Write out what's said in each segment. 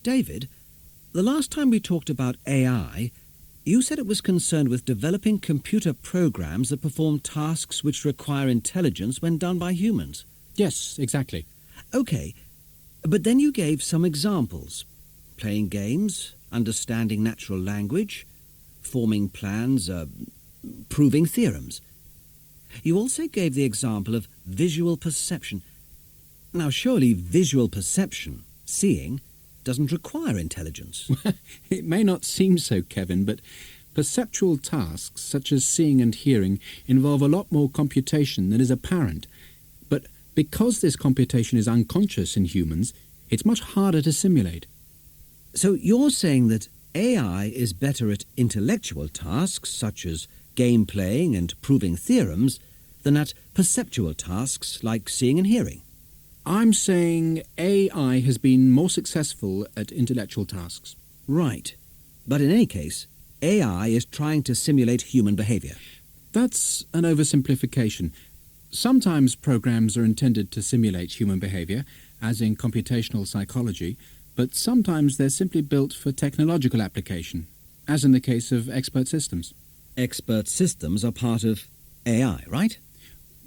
David, the last time we talked about AI, you said it was concerned with developing computer programs that perform tasks which require intelligence when done by humans. Yes, exactly. OK, but then you gave some examples. Playing games, understanding natural language, forming plans, proving theorems. You also gave the example of visual perception. Now, surely visual perception, seeing, doesn't require intelligence. It may not seem so, Kevin, but perceptual tasks such as seeing and hearing involve a lot more computation than is apparent. But because this computation is unconscious in humans, it's much harder to simulate. So you're saying that AI is better at intellectual tasks such as game playing and proving theorems than at perceptual tasks like seeing and hearing? I'm saying AI has been more successful at intellectual tasks. Right. But in any case, AI is trying to simulate human behavior. That's an oversimplification. Sometimes programs are intended to simulate human behavior, as in computational psychology, but sometimes they're simply built for technological application, as in the case of expert systems. Expert systems are part of AI, right?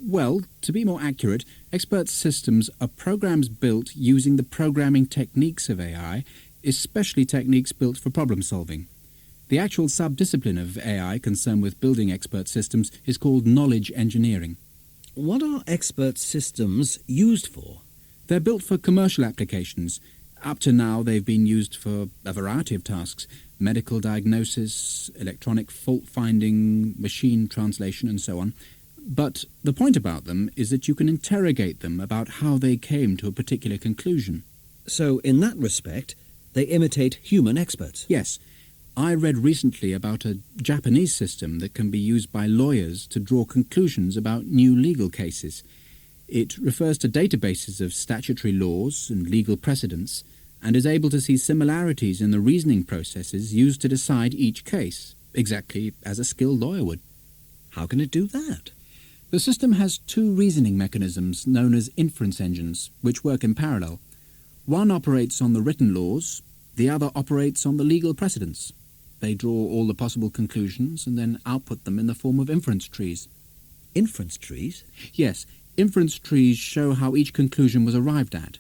Well, to be more accurate, expert systems are programs built using the programming techniques of AI, especially techniques built for problem solving. The actual subdiscipline of AI concerned with building expert systems is called knowledge engineering. What are expert systems used for? They're built for commercial applications. Up to now, they've been used for a variety of tasks: medical diagnosis, electronic fault finding, machine translation, and so on. But the point about them is that you can interrogate them about how they came to a particular conclusion. So, in that respect, they imitate human experts? Yes. I read recently about a Japanese system that can be used by lawyers to draw conclusions about new legal cases. It refers to databases of statutory laws and legal precedents and is able to see similarities in the reasoning processes used to decide each case, exactly as a skilled lawyer would. How can it do that? The system has two reasoning mechanisms known as inference engines, which work in parallel. One operates on the written laws, the other operates on the legal precedents. They draw all the possible conclusions and then output them in the form of inference trees. Inference trees? Yes, inference trees show how each conclusion was arrived at,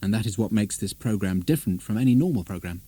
and that is what makes this program different from any normal program.